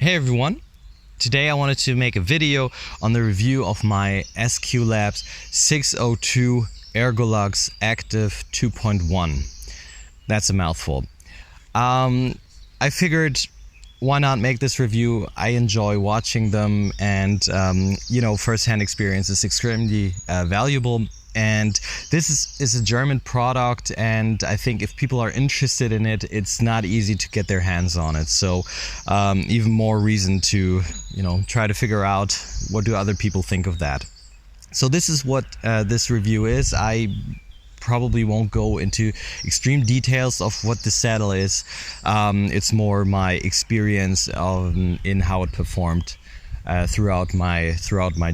Hey everyone! Today I wanted to make a video on the review of my SQlab 602 Ergolux Active 2.1. That's a mouthful. I figured, why not make this review? I enjoy watching them, and first-hand experience is extremely valuable. And this is a German product, and I think if people are interested in it, it's not easy to get their hands on it. So even more reason to try to figure out what do other people think of that. So this is what this review is. I probably won't go into extreme details of what the saddle is. It's more my experience in how it performed throughout my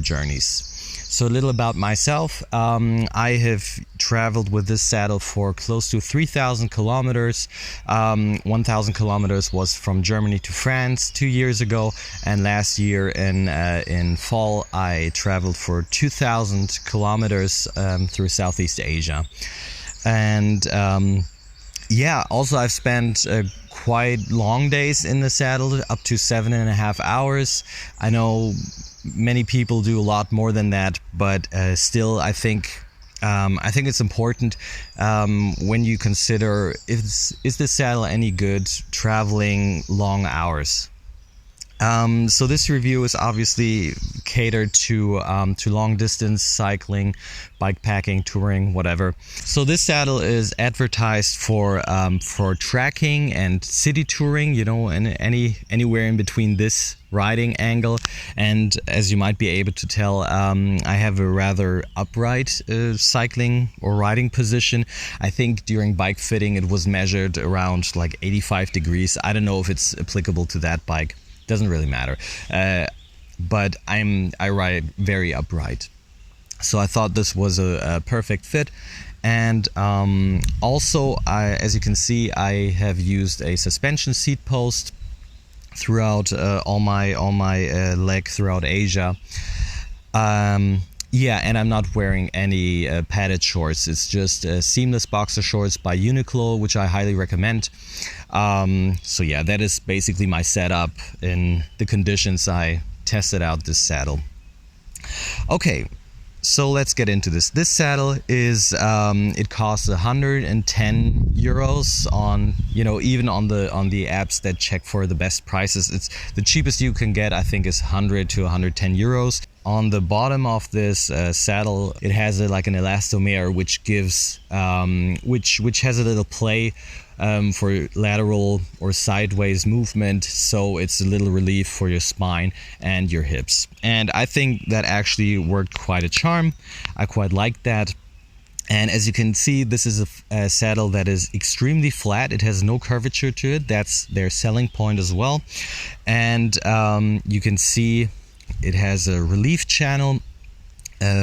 journeys. So a little about myself. I have traveled with this saddle for close to 3,000 kilometers. 1,000 kilometers was from Germany to France 2 years ago, and last year in fall I traveled for 2,000 kilometers through Southeast Asia. And also I've spent quite long days in the saddle, up to 7.5 hours. I know many people do a lot more than that, but still I think it's important when you consider is this saddle any good traveling long hours. So this review is obviously catered to long distance cycling, bikepacking, touring, whatever. So this saddle is advertised for tracking and city touring, and anywhere in between this riding angle. And as you might be able to tell, I have a rather upright cycling or riding position. I think during bike fitting it was measured around like 85 degrees. I don't know if it's applicable to that bike. Doesn't really matter, but I ride very upright, so I thought this was a perfect fit. And also, as you can see, I have used a suspension seat post throughout all my leg throughout Asia. And I'm not wearing any padded shorts. It's just seamless boxer shorts by Uniqlo, which I highly recommend. So yeah, that is basically my setup in the conditions I tested out this saddle. Okay, so let's get into this. This saddle is it costs 110 euros on even on the apps that check for the best prices. It's the cheapest you can get, I think, is 100 to 110 euros. On the bottom of this saddle, it has like an elastomere, which gives which has a little play for lateral or sideways movement, so it's a little relief for your spine and your hips. And I think that actually worked quite a charm. I quite like that. And as you can see, this is a saddle that is extremely flat. It has no curvature to it. That's their selling point as well. And you can see it has a relief channel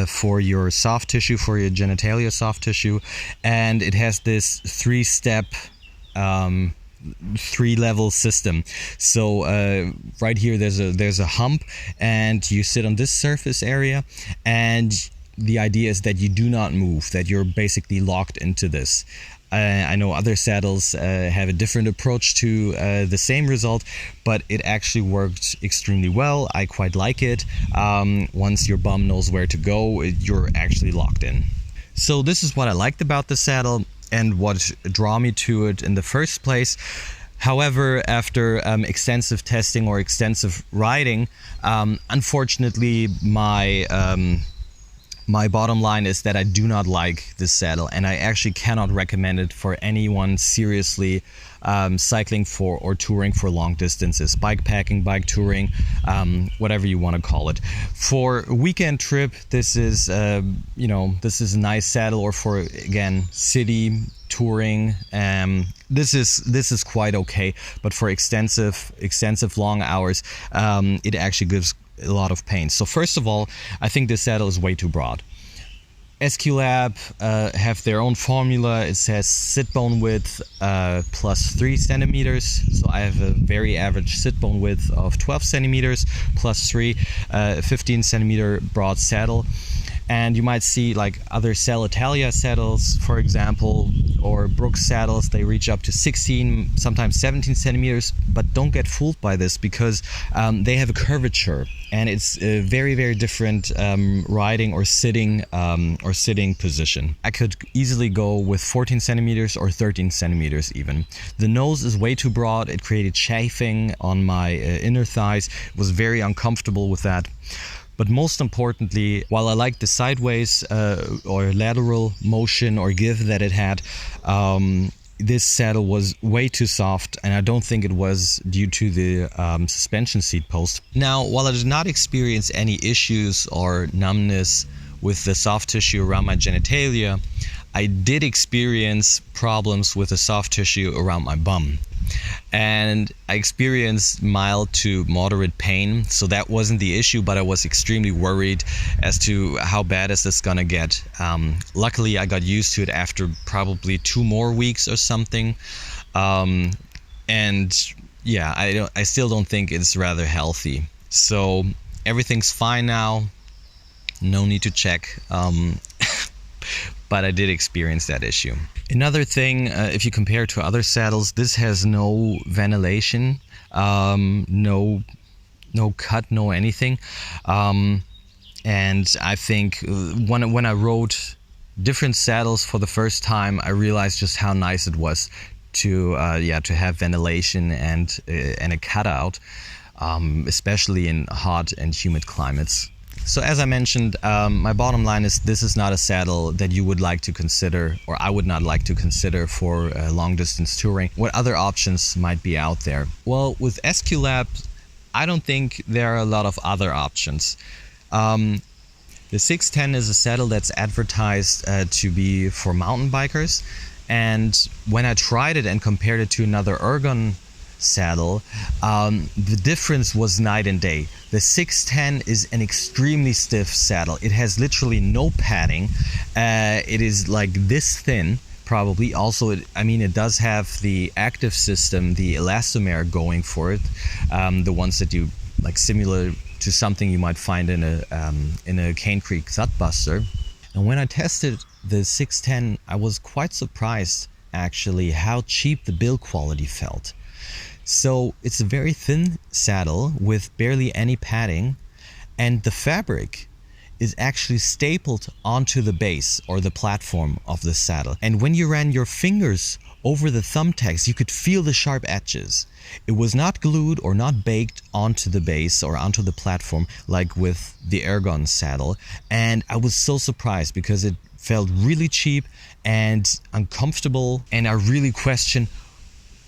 for your soft tissue, for your genitalia soft tissue, and it has this three-step, three-level system. So right here there's a hump, and you sit on this surface area, and the idea is that you do not move, that you're basically locked into this. I know other saddles have a different approach to the same result, but it actually worked extremely well. I quite like it. Once your bum knows where to go, you're actually locked in. So this is what I liked about the saddle and what drew me to it in the first place. However, after extensive testing or extensive riding, unfortunately my bottom line is that I do not like this saddle, and I actually cannot recommend it for anyone seriously cycling for or touring for long distances, bikepacking, bike touring, whatever you want to call it. For a weekend trip, this is this is a nice saddle, or for, again, city touring, this is quite okay. But for extensive long hours, it actually gives a lot of pain. So first of all, I think this saddle is way too broad. SQlab have their own formula. It says sit bone width plus 3 centimeters. So I have a very average sit bone width of 12 centimeters plus 3, 15 centimeter broad saddle. And you might see like other Cell Italia saddles, for example, or Brooks saddles, they reach up to 16, sometimes 17 centimeters, but don't get fooled by this, because they have a curvature, and it's a very, very different riding or sitting position. I could easily go with 14 centimeters or 13 centimeters even. The nose is way too broad. It created chafing on my inner thighs. It was very uncomfortable with that. But most importantly, while I like the sideways or lateral motion or give that it had, this saddle was way too soft, and I don't think it was due to the suspension seat post. Now, while I did not experience any issues or numbness with the soft tissue around my genitalia, I did experience problems with the soft tissue around my bum. And I experienced mild to moderate pain, so that wasn't the issue, but I was extremely worried as to how bad is this gonna get. Luckily, I got used to it after probably 2 more weeks or something, and yeah, I still don't think it's rather healthy. So everything's fine now, no need to check. But I did experience that issue. Another thing, if you compare it to other saddles, this has no ventilation, no cut, no anything. And I think when I rode different saddles for the first time, I realized just how nice it was to have ventilation and a cutout, especially in hot and humid climates. So as I mentioned, my bottom line is this is not a saddle that you would like to consider, or I would not like to consider for long distance touring. What other options might be out there? Well, with SQlab, I don't think there are a lot of other options. The 610 is a saddle that's advertised to be for mountain bikers, and when I tried it and compared it to another Ergon saddle, the difference was night and day. The 610 is an extremely stiff saddle. It has literally no padding. It is like this thin, probably. Also, it does have the active system, the elastomer going for it, the ones that you like similar to something you might find in a Cane Creek Thudbuster. And when I tested the 610, I was quite surprised actually how cheap the build quality felt. So it's a very thin saddle with barely any padding, and the fabric is actually stapled onto the base or the platform of the saddle. And when you ran your fingers over the thumbtacks, you could feel the sharp edges. It was not glued or not baked onto the base or onto the platform like with the Ergon saddle. And I was so surprised because it felt really cheap and uncomfortable, and I really questioned,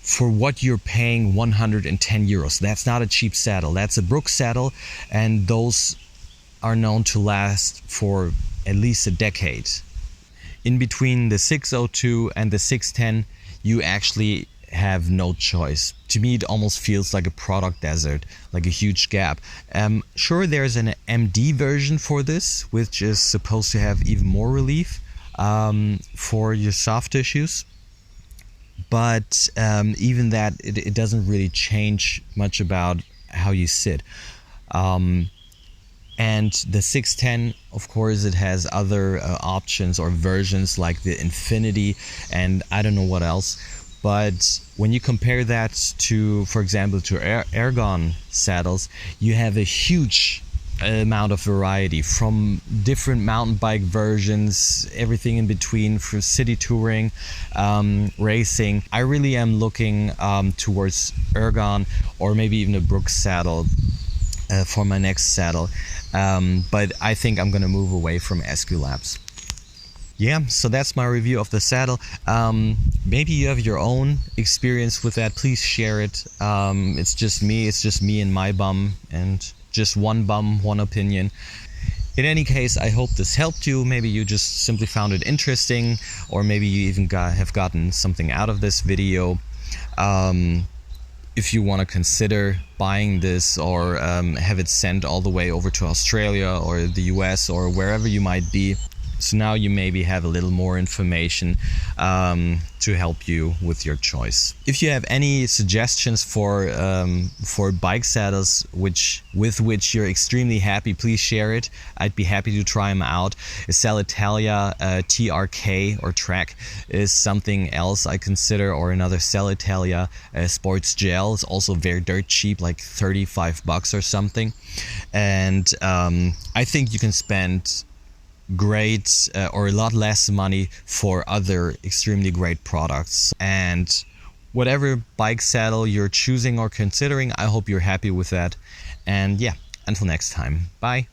for what you're paying 110 euros. That's not a cheap saddle. That's a Brooks saddle, and those are known to last for at least a decade. In between the 602 and the 610, you actually have no choice. To me, it almost feels like a product desert, like a huge gap. Sure, there's an MD version for this, which is supposed to have even more relief for your soft tissues. But even that, it doesn't really change much about how you sit. And the 610, of course, it has other options or versions like the Infinity and I don't know what else. But when you compare that to, for example, to Ergon saddles, you have a huge amount of variety from different mountain bike versions, everything in between for city touring, racing. I really am looking towards Ergon or maybe even a Brooks saddle for my next saddle, but I think I'm gonna move away from SQlabs. Yeah, so that's my review of the saddle. Maybe you have your own experience with that. Please share it. It's just me and my bum, and just one bum, one opinion. In any case, I hope this helped you. Maybe you just simply found it interesting, or maybe you even have gotten something out of this video. If you want to consider buying this or have it sent all the way over to Australia or the US or wherever you might be, So now you maybe have a little more information to help you with your choice. If you have any suggestions for bike saddles with which you're extremely happy, please share it. I'd be happy to try them out. A Salitalia TRK or Track is something else I consider, or another Salitalia Sports Gel is also very dirt cheap, like $35 or something. And I think you can spend great or a lot less money for other extremely great products. And whatever bike saddle you're choosing or considering, I hope you're happy with that. And yeah, until next time, bye.